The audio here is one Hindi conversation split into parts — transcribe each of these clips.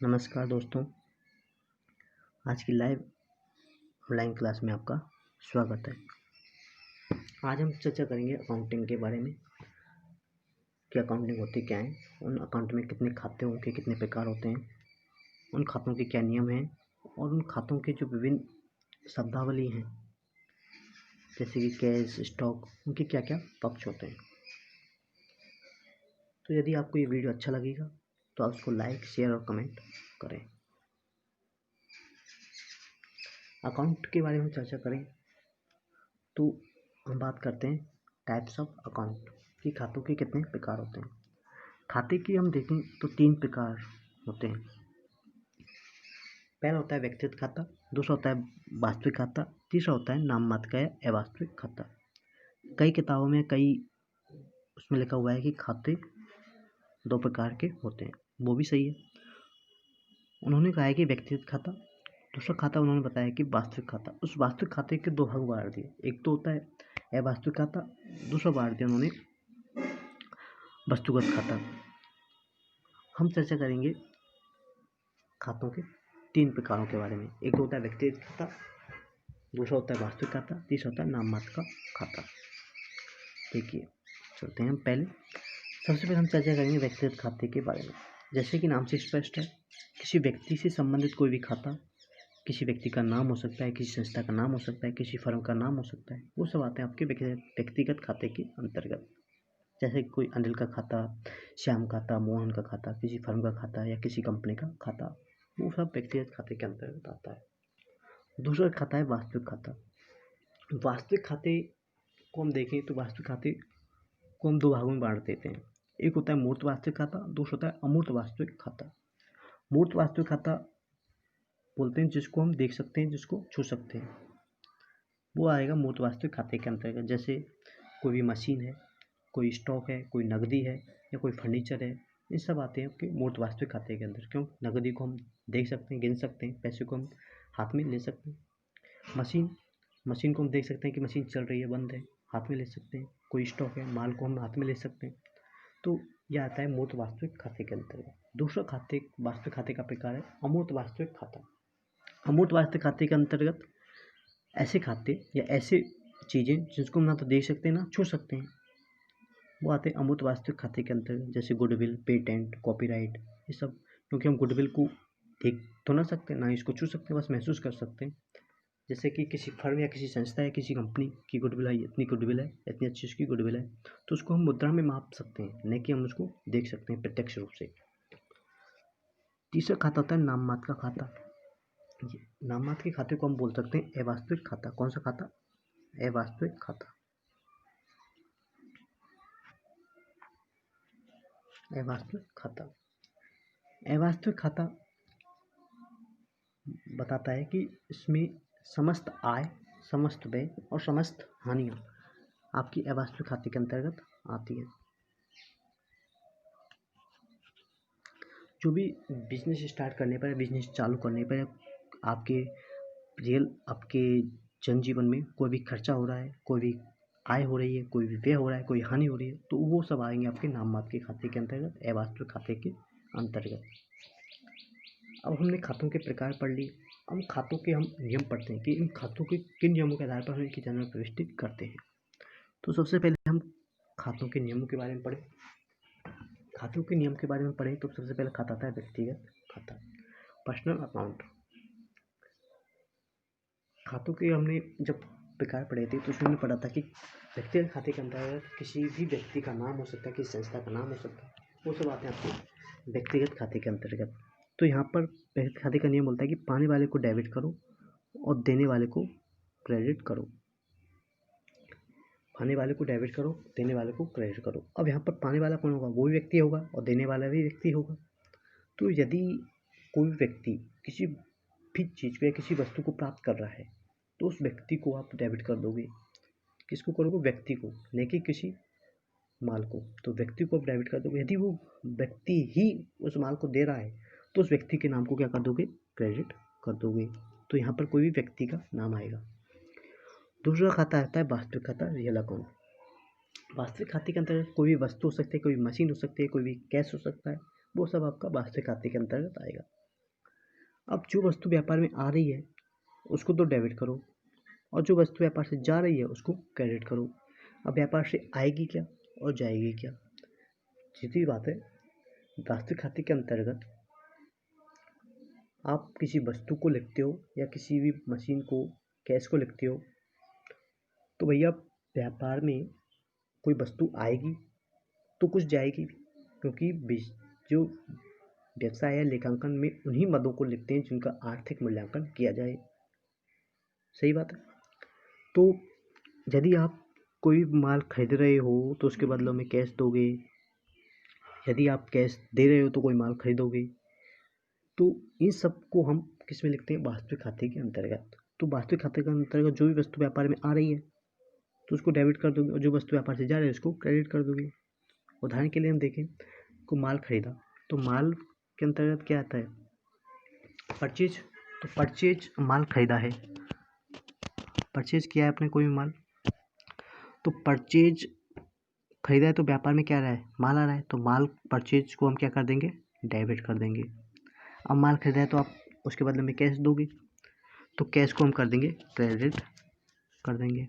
नमस्कार दोस्तों, आज की लाइव ऑनलाइन क्लास में आपका स्वागत है। आज हम चर्चा करेंगे अकाउंटिंग के बारे में कि अकाउंटिंग होती क्या है, उन अकाउंट में कितने खाते होंगे, कितने प्रकार होते हैं, उन खातों के क्या नियम हैं और उन खातों के जो विभिन्न शब्दावली हैं जैसे कि कैश, स्टॉक, उनके क्या क्या पक्ष होते हैं। तो यदि आपको ये वीडियो अच्छा लगेगा तो आप उसको लाइक, शेयर और कमेंट करें। अकाउंट के बारे में चर्चा करें तो हम बात करते हैं टाइप्स ऑफ अकाउंट कि खातों के कितने प्रकार होते हैं। खाते की हम देखें तो 3 प्रकार होते हैं। पहला होता है व्यक्तिगत खाता, दूसरा होता है वास्तविक खाता, तीसरा होता है नाम मात्र का या अवास्तविक खाता। कई किताबों में उसमें लिखा हुआ है कि खाते 2 प्रकार के होते हैं, वो भी सही है। उन्होंने कहा है कि व्यक्तिगत खाता, दूसरा खाता उन्होंने बताया कि वास्तविक खाता। उस वास्तविक खाते के 2 भाग बांट दिए, एक तो होता है अवास्तविक खाता, दूसरा बांट दिया उन्होंने वस्तुगत खाता। हम चर्चा करेंगे खातों के 3 प्रकारों के बारे में। एक तो होता है व्यक्तिगत खाता, दूसरा होता है वास्तविक खाता, तीसरा होता है नाम मात्र का खाता। देखिए चलते हैं हम पहले। सबसे पहले हम चर्चा करेंगे व्यक्तिगत खाते के बारे में। जैसे कि नाम से स्पष्ट है, किसी व्यक्ति से संबंधित कोई भी खाता, किसी व्यक्ति का नाम हो सकता है, किसी संस्था का नाम हो सकता है, किसी फर्म का नाम हो सकता है, वो सब आते हैं आपके व्यक्तिगत खाते के अंतर्गत। जैसे कोई अनिल का खाता, श्याम खाता, मोहन का खाता, किसी फर्म का खाता या किसी कंपनी का खाता, वो सब व्यक्तिगत खाते के अंतर्गत आता है। दूसरा खाता है वास्तविक खाता। वास्तविक खाते को हम देखें तो वास्तविक खाते को हम 2 भागों में बांट देते हैं। एक होता है मूर्त वास्तविक खाता, दूसरा होता है अमूर्त वास्तविक खाता। मूर्त वास्तविक खाता बोलते हैं जिसको हम देख सकते हैं, जिसको छू सकते हैं, वो आएगा मूर्त वास्तविक खाते के अंतर्गत। जैसे कोई भी मशीन है, कोई स्टॉक है, कोई नकदी है या कोई फर्नीचर है, ये सब आते हैं आपके मूर्त वास्तविक खाते के अंदर। क्यों? नकदी को हम देख सकते हैं, गिन सकते हैं, पैसे को हम हाथ में ले सकते हैं। मशीन को हम देख सकते हैं कि मशीन चल रही है, बंद है, हाथ में ले सकते हैं। कोई स्टॉक है, माल को हम हाथ में ले सकते हैं। तो यह आता है मूर्त वास्तविक खाते के अंतर्गत। दूसरा वास्तविक खाते का प्रकार है अमूर्त वास्तविक खाता। अमूर्त वास्तविक खाते के अंतर्गत ऐसे खाते या ऐसे चीज़ें जिसको हम ना तो देख सकते हैं ना छू सकते हैं, वो आते हैं अमूर्त वास्तविक खाते के अंतर्गत। जैसे गुडविल, पेटेंट, कॉपीराइट, ये सब। क्योंकि हम गुडविल को देख तो ना सकते, ना इसको छू सकते, बस महसूस कर सकते हैं। जैसे कि किसी फर्म या किसी संस्था या किसी कंपनी की गुडविल है, इतनी गुडविल है, इतनी अच्छी उसकी गुडविल है, तो उसको हम मुद्रा में माप सकते हैं, नहीं कि हम उसको देख सकते हैं प्रत्यक्ष रूप से। तीसरा खाता होता है नाम मात्र का खाता। नाम मात्र के खाते को हम बोल सकते हैं अवास्तविक खाता। कौन सा खाता? अवास्तविक खाता। अवास्तविक खाता अवास्तविक खाता बताता है कि इसमें समस्त आय, समस्त व्यय और समस्त हानियाँ आपकी अवास्तविक खाते के अंतर्गत आती हैं। जो भी बिजनेस स्टार्ट करने पर, बिजनेस चालू करने पर, आपके जनजीवन में कोई भी खर्चा हो रहा है, कोई भी आय हो रही है, कोई भी व्यय हो रहा है, कोई हानि हो रही है, तो वो सब आएंगे आपके नाम मात्र के खाते के अंतर्गत, अवास्तविक खाते के अंतर्गत। अब हमने खातों के प्रकार पढ़ लिए। अब खातों के हम नियम पढ़ते हैं कि इन खातों के किन नियमों के आधार पर हम इनकी जानकारी प्रविष्टि करते हैं। तो सबसे पहले हम खातों के नियमों के बारे में पढ़ें। खातों के नियम के बारे में पढ़ें तो सबसे पहले खाता आता है व्यक्तिगत खाता, पर्सनल अकाउंट। खातों के हमने जब प्रकार पढ़े थे तो उसमें हमने पढ़ा था कि व्यक्तिगत खाते के अंतर्गत किसी भी व्यक्ति का नाम हो सकता है, किसी संस्था का नाम हो सकता है, वो सब आते हैं आपके व्यक्तिगत खाते के अंतर्गत। तो यहाँ पर व्यक्तिगत खाते का नियम बोलता है कि पाने वाले को डेबिट करो और देने वाले को क्रेडिट करो। पाने वाले को डेबिट करो, देने वाले को क्रेडिट करो। अब यहाँ पर पाने वाला कौन होगा? वो भी व्यक्ति होगा और देने वाला भी व्यक्ति होगा। तो यदि कोई व्यक्ति किसी भी चीज़ को या किसी वस्तु को प्राप्त कर रहा है तो उस व्यक्ति को आप डेबिट कर दोगे। किसको करोगे? व्यक्ति को, नहीं कि किसी माल को। तो व्यक्ति को आप डेबिट कर दोगे। यदि वो व्यक्ति ही उस माल को दे रहा है तो उस व्यक्ति के नाम को क्या कर दोगे? क्रेडिट कर दोगे। तो यहाँ पर कोई भी व्यक्ति का नाम आएगा। दूसरा खाता आता है वास्तविक खाता, रियल अकाउंट। वास्तविक खाते के अंतर्गत कोई भी वस्तु हो सकती है, कोई भी मशीन हो सकती है, कोई भी कैश हो सकता है, वो सब आपका वास्तविक खाते के अंतर्गत आएगा। अब जो वस्तु व्यापार में आ रही है उसको तो डेबिट करो, और जो वस्तु व्यापार से जा रही है उसको क्रेडिट करो। अब व्यापार से आएगी क्या और जाएगी क्या, सीधी बात है। वास्तविक खाते के अंतर्गत आप किसी वस्तु को लिखते हो या किसी भी मशीन को, कैश को लिखते हो, तो भैया व्यापार में कोई वस्तु आएगी तो कुछ जाएगी भी, क्योंकि जो व्यवसाय है लेखांकन में उन्हीं मदों को लिखते हैं जिनका आर्थिक मूल्यांकन किया जाए। सही बात है। तो यदि आप कोई माल खरीद रहे हो तो उसके बदले में कैश दोगे, यदि आप कैश दे रहे हो तो कोई माल खरीदोगे। तो इन सब को हम किस में लिखते हैं, वास्तविक खाते के अंतर्गत। तो वास्तविक खाते के अंतर्गत जो भी वस्तु व्यापार में आ रही है तो उसको डेबिट कर दोगे, और जो वस्तु व्यापार से जा रही है उसको क्रेडिट कर दोगे। उदाहरण के लिए हम देखें, को माल खरीदा तो माल के अंतर्गत क्या आता है, परचेज। तो परचेज माल खरीदा है, परचेज किया है आपने कोई भी माल, तो परचेज खरीदा है तो व्यापार में क्या आ रहा है, माल आ रहा है, तो माल परचेज को हम क्या कर देंगे, डेबिट कर देंगे। अब माल खरीदा है तो आप उसके बदले में कैश दोगे, तो कैश को हम कर देंगे क्रेडिट कर देंगे,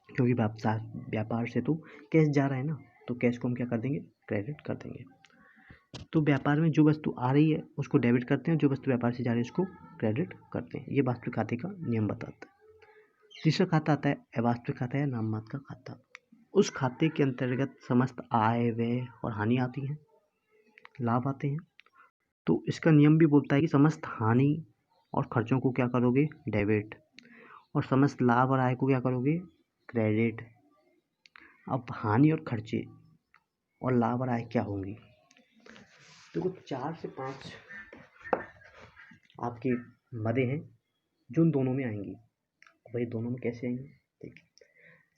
क्योंकि व्यापार से तो कैश जा रहा है ना, तो कैश को हम क्या कर देंगे, क्रेडिट कर देंगे। तो व्यापार में जो वस्तु आ रही है उसको डेबिट करते हैं, जो वस्तु व्यापार से जा रही है उसको क्रेडिट करते हैं। ये वास्तविक खाते का नियम बताता है। तीसरा खाता आता है अवास्तविक खाता या नाम मात्र का खाता। उस खाते के अंतर्गत समस्त आय, व्यय और हानि आती है, लाभ आते हैं। तो इसका नियम भी बोलता है कि समस्त हानि और खर्चों को क्या करोगे, डेबिट, और समस्त लाभ और आय को क्या करोगे, क्रेडिट। अब हानि और खर्चे और लाभ और आय क्या होंगी, देखो 4 से 5 आपके मदे हैं जो उन दोनों में आएंगी। भाई दोनों में कैसे आएंगी, देखिए,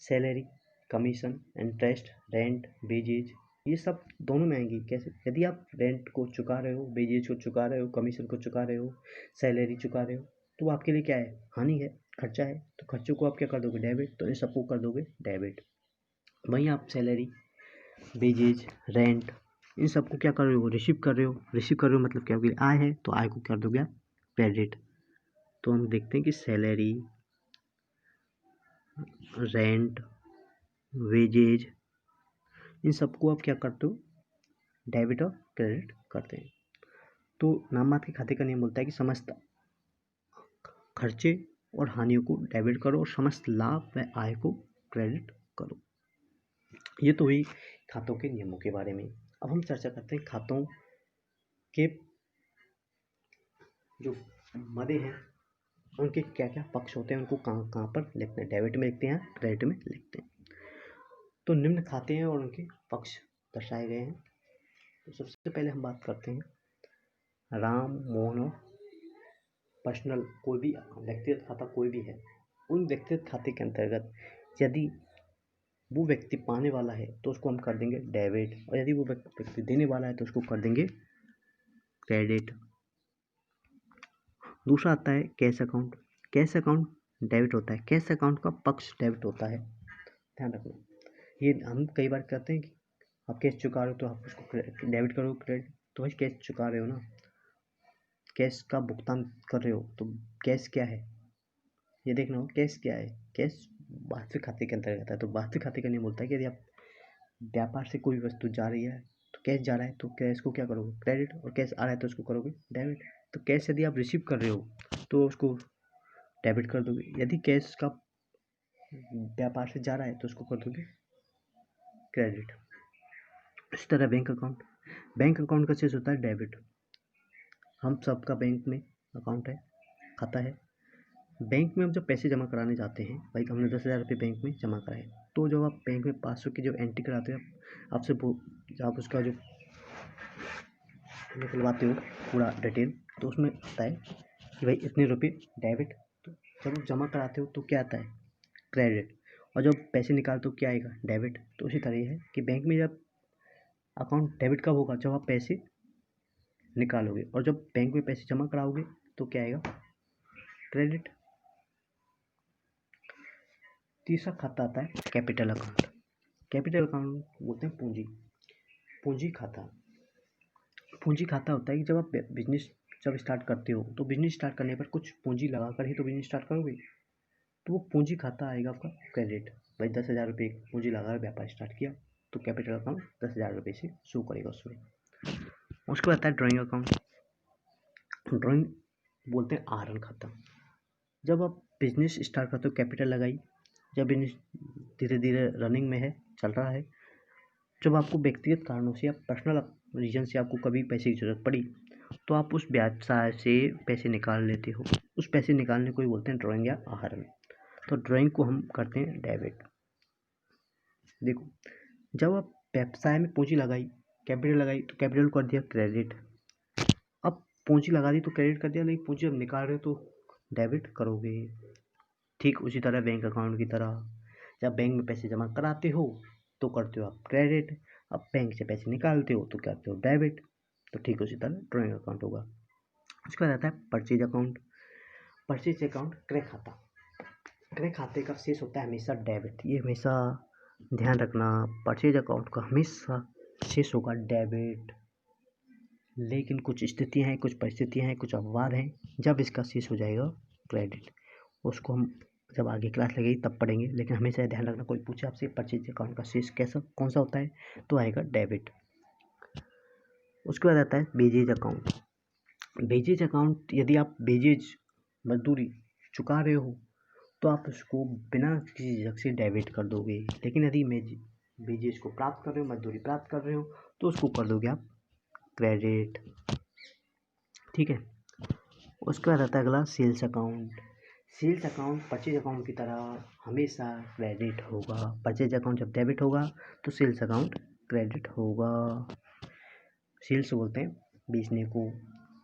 salary, commission, interest, rent, wages, ये सब दोनों में आएंगी। कैसे, यदि आप रेंट को चुका रहे हो, वेजेज को चुका रहे हो, कमीशन को चुका रहे हो, सैलरी चुका रहे हो, तो आपके लिए क्या है, हानि है, खर्चा है, तो खर्चों को आप क्या कर दोगे, डेबिट। तो इन सबको कर दोगे डेबिट। वहीं आप सैलरी, वेजेज, रेंट, इन सबको क्या कर रहे हो, रिसीव कर रहे हो। रिसीव कर रहे हो मतलब क्या होगी, आय है, तो आय को कर दोगे आप क्रेडिट। तो हम देखते हैं कि सैलरी, रेंट, वेजेज, इन सबको आप क्या करते हो, डेबिट और क्रेडिट करते हैं। तो नाम मात्र के खाते का नियम बोलता है कि समस्त खर्चे और हानियों को डेबिट करो और समस्त लाभ व आय को क्रेडिट करो। ये तो हुई खातों के नियमों के बारे में। अब हम चर्चा करते हैं खातों के जो मदे हैं उनके क्या क्या पक्ष होते हैं, उनको कहाँ कहाँ पर लिखते हैं, डेबिट में लिखते हैं, क्रेडिट में लिखते हैं। तो निम्न खाते हैं और उनके पक्ष दर्शाए गए हैं। तो सबसे पहले हम बात करते हैं राम, मोहन और पर्सनल, कोई भी व्यक्तिगत खाता कोई भी है, उन व्यक्तिगत खाते के अंतर्गत यदि वो व्यक्ति पाने वाला है तो उसको हम कर देंगे डेबिट, और यदि वो व्यक्ति देने वाला है तो उसको कर देंगे क्रेडिट। दूसरा आता है cash account. Cash account debit होता है, कैश अकाउंट का पक्ष डेबिट होता है, ध्यान रखना। ये हम कई बार कहते हैं कि आप कैश चुका रहे हो तो आप उसको डेबिट करो, क्रेडिट। तो भाई कैश चुका रहे हो ना, कैश का भुगतान कर रहे हो, तो कैश क्या है ये देखना हो, कैश क्या है, कैश वास्तविक खाते के अंतर्गत है। तो वास्तविक खाते का नियम बोलता है कि यदि आप व्यापार से कोई वस्तु जा रही है तो कैश जा रहा है, तो कैश को क्या करोगे, क्रेडिट, और कैश आ रहा है तो उसको करोगे डेबिट। तो कैश यदि आप रिसीव कर रहे हो तो उसको डेबिट कर दोगे, यदि कैश का व्यापार से जा रहा है तो उसको कर दोगे क्रेडिट। इसी तरह बैंक अकाउंट, बैंक अकाउंट का शेष होता है डेबिट। हम सबका बैंक में अकाउंट है, खाता है। बैंक में हम जब पैसे जमा कराने जाते हैं, भाई हमने 10,000 रुपये बैंक में जमा कराए, तो जब आप बैंक में 500 की जब एंट्री कराते हो, आपसे आप उसका जो निकलवाते हो पूरा डिटेल, तो उसमें आता है कि भाई इतने रुपये डेबिट। तो जब आप जमा कराते हो तो क्या आता है, क्रेडिट, और जब पैसे निकालते हो क्या आएगा, डेबिट। तो उसी तरह है कि बैंक में जब अकाउंट डेबिट कब होगा, जब आप पैसे निकालोगे, और जब बैंक में पैसे जमा कराओगे तो क्या आएगा, क्रेडिट। तीसरा खाता आता है कैपिटल अकाउंट। कैपिटल अकाउंट बोलते हैं पूंजी खाता। पूंजी खाता होता है कि जब आप बिजनेस जब स्टार्ट करते हो तो बिजनेस स्टार्ट करने पर कुछ पूंजी लगा कर ही तो बिजनेस स्टार्ट करोगे, तो वो पूंजी खाता आएगा आपका क्रेडिट। भाई 10,000 रुपये पूंजी लगा कर व्यापार स्टार्ट किया तो कैपिटल अकाउंट 10,000 रुपये से शो करेगा उसमें। उसके बाद आता है ड्राइंग अकाउंट। ड्राइंग बोलते हैं आहरण खाता। जब आप बिजनेस स्टार्ट करते हो कैपिटल लगाई, जब बिजनेस धीरे धीरे रनिंग में है, चल रहा है, जब आपको व्यक्तिगत कारणों से या पर्सनल रीजन से आपको कभी पैसे की ज़रूरत पड़ी तो आप उस व्यवसाय से पैसे निकाल लेते हो। उस पैसे निकालने को ही बोलते हैं ड्राइंग या आहरण। तो ड्राइंग को हम करते हैं डेबिट। देखो, जब आप व्यवसाय में पूंजी लगाई, कैपिटल लगाई, तो कैपिटल कर दिया क्रेडिट। अब पूंजी लगा दी तो क्रेडिट कर दिया, लेकिन पूंजी अब निकाल रहे हो तो डेबिट करोगे। ठीक उसी तरह बैंक अकाउंट की तरह, जब बैंक में पैसे जमा कराते हो तो करते हो आप क्रेडिट, अब बैंक से पैसे निकालते हो तो करते हो डेबिट। तो ठीक उसी तरह ड्राइंग अकाउंट होगा। उसके बाद आता है परचेज अकाउंट। परचेज अकाउंट क्रय खाता। क्रय खाते का शेष होता है हमेशा डेबिट। ये हमेशा ध्यान रखना, परचेज अकाउंट का हमेशा शेष होगा डेबिट। लेकिन कुछ स्थितियाँ हैं, कुछ परिस्थितियाँ हैं, कुछ अपवाद हैं, जब इसका शेष हो जाएगा क्रेडिट। उसको हम जब आगे क्लास लगेगी तब पढ़ेंगे, लेकिन हमेशा ध्यान रखना, कोई पूछे आपसे परचेज अकाउंट का शेष कैसा कौन सा होता है तो आएगा डेबिट। उसके बाद आता है बेजेज अकाउंट। बेजेज अकाउंट, यदि आप बेजेज मजदूरी चुका रहे हो तो आप उसको बिना किसी झिझक से डेबिट कर दोगे, लेकिन यदि बेजेज को प्राप्त कर रहे हो, मजदूरी प्राप्त कर रहे हो, तो उसको कर दोगे आप क्रेडिट। ठीक है। उसके बाद आता है अगला sales account. Sales account purchase account की तरह हमेशा क्रेडिट होगा। परचेज अकाउंट जब डेबिट होगा तो सेल्स अकाउंट क्रेडिट होगा। सेल्स बोलते हैं बेचने को।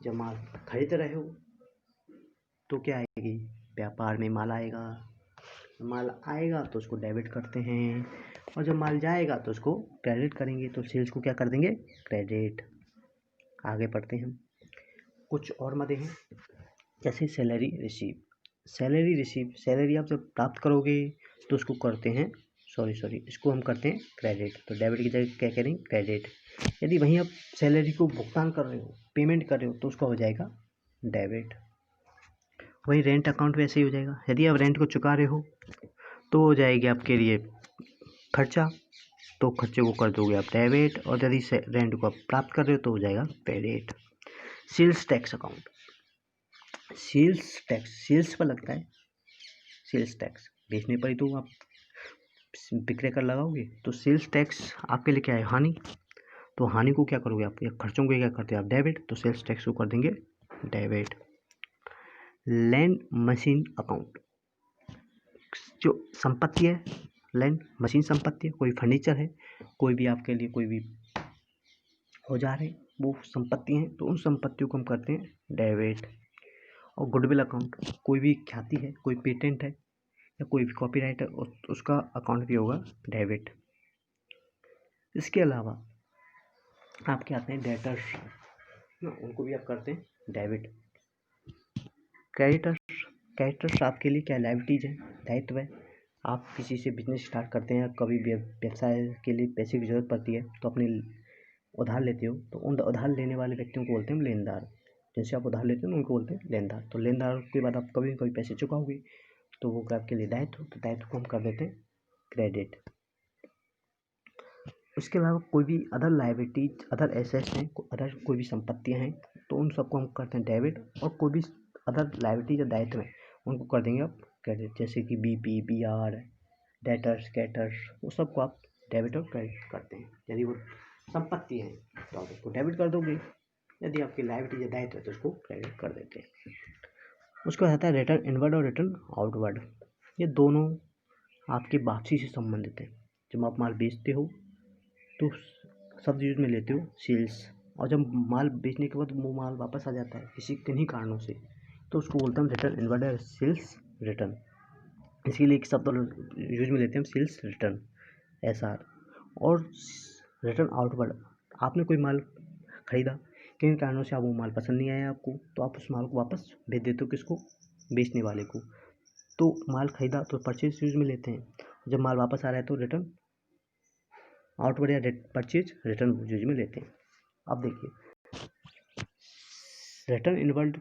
जब माल खरीद रहे हो तो क्या आएगी, व्यापार में माल आएगा। माल आएगा तो उसको डेबिट करते हैं, और जब माल जाएगा तो उसको क्रेडिट करेंगे। तो सेल्स को क्या कर देंगे, क्रेडिट। आगे पढ़ते हैं। कुछ और मदे हैं, जैसे salary receive. Salary receive, salary आप जब प्राप्त करोगे तो उसको करते हैं इसको हम करते हैं क्रेडिट। तो डेबिट की जगह क्या करेंगे, क्रेडिट। यदि वहीं आप सैलरी को भुगतान कर रहे हो, पेमेंट कर रहे हो, तो उसका हो जाएगा डेबिट। वही रेंट अकाउंट वैसे ही हो जाएगा। यदि आप रेंट को चुका रहे हो तो हो जाएगी आपके लिए खर्चा, तो खर्चे को कर दोगे आप डेबिट, और यदि रेंट को आप प्राप्त कर रहे हो तो हो जाएगा credit. Sales tax account. Sales tax sales पर लगता है, सेल्स टैक्स बेचने पर ही तो आप विक्रय कर लगाओगे। तो सेल्स टैक्स आपके लिए क्या है, हानि। तो हानि को क्या करोगे आप, या खर्चों को क्या करते हैं आप, डेबिट। तो सेल्स टैक्स को कर देंगे डेबिट। Land machine account. जो संपत्ति है, लैंड मशीन संपत्ति है, कोई फर्नीचर है, कोई भी आपके लिए कोई भी औजार है, वो संपत्ति है, तो उन संपत्तियों को हम करते हैं डेबिट। और गुडविल अकाउंट, कोई भी ख्याति है, कोई पेटेंट है या कोई भी कॉपीराइट है, उसका अकाउंट भी होगा डेबिट। इसके अलावा आपके आते हैं डेटर्स, उनको भी आप करते हैं डेबिट। क्रेडिटर्स आपके लिए क्या लायबिलिटीज है, दायित्व है। आप किसी से बिजनेस स्टार्ट करते हैं, कभी व्यवसाय के लिए पैसे की जरूरत पड़ती है तो अपने उधार लेते हो, तो उन उधार लेने वाले व्यक्तियों को बोलते हैं लेनदार। जिनसे आप उधार लेते हो उनको बोलते हैं लेनदार। तो लेनदार के बाद आप कभी कभी पैसे चुकाओगे तो वो आपके लिए दायित्व, तो दायित्व को हम कर देते हैं क्रेडिट। उसके अलावा कोई भी अदर लायबिलिटीज, अदर एसेट्स हैं, अदर कोई भी संपत्तियां हैं, तो उन सबको हम करते हैं डेबिट। और कोई भी अदर लायबिलिटीज या दायित्व हैं उनको कर देंगे आप क्रेडिट, जैसे कि BP, BR, डेटर्स, कैटर्स, वो सबको आप डेबिट और क्रेडिट करते हैं। यदि वो संपत्ति है तो आप उसको डेबिट कर दोगे, यदि आपकी लायबिलिटी या दायित्व है तो उसको क्रेडिट कर देते हैं। उसके बाद आता है रिटर्न इनवर्ड और रिटर्न आउटवर्ड। ये दोनों आपकी वापसी से संबंधित है। जब आप माल बेचते हो तो शब्द यूज में लेते हो सेल्स, और जब माल बेचने के बाद वो माल वापस आ जाता है किसी किन्हीं कारणों से, तो उसको बोलते हैं रिटर्न इनवर्ड और सेल्स रिटर्न। इसीलिए एक शब्द यूज में लेते हैं सेल्स रिटर्न, SR। और रिटर्न आउटवर्ड, आपने कोई माल खरीदा, किन कारणों से आप वो माल पसंद नहीं आया आपको, तो आप उस माल को वापस भेज देते हो किसको, बेचने वाले को। तो माल खरीदा तो परचेज यूज में लेते हैं, जब माल वापस आ रहा है तो रिटर्न आउटवर्ड या परचेज रिटर्न यूज में लेते हैं। अब देखिए रिटर्न इनवर्ड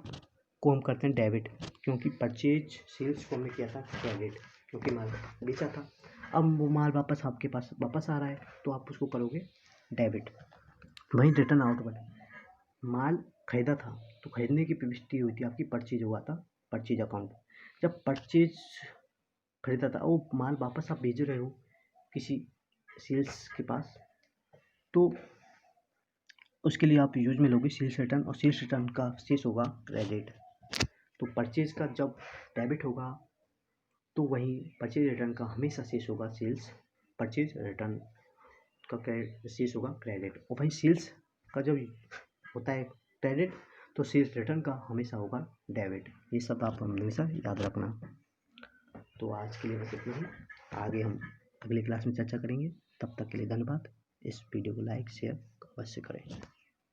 को हम करते हैं डेबिट, क्योंकि परचेज सेल्स को हमने किया था क्रेडिट, क्योंकि माल बेचा था। अब वो माल वापस आपके पास वापस आ रहा है तो आप उसको करोगे डेबिट। वहीं रिटर्न आउटवर्ड, माल खरीदा था तो खरीदने की प्रविष्टि हुई थी आपकी, परचेज हुआ था परचेज अकाउंट। जब परचेज खरीदा था वो माल वापस आप भेज रहे हो किसी सेल्स के पास, तो उसके लिए आप यूज में लोगे सेल्स रिटर्न, और सेल्स रिटर्न का शेष होगा क्रेडिट। तो परचेज का जब डेबिट होगा तो वहीं परचेज रिटर्न का हमेशा शेष होगा सेल्स, परचेज रिटर्न का शेष होगा क्रेडिट। और वहीं सेल्स का जब होता है क्रेडिट तो सेल्स रिटर्न का हमेशा होगा डेबिट। ये सब आप हमेशा याद रखना। तो आज के लिए बस इतना ही, आगे हम अगली क्लास में चर्चा करेंगे। तब तक के लिए धन्यवाद। इस वीडियो को लाइक शेयर अवश्य करें।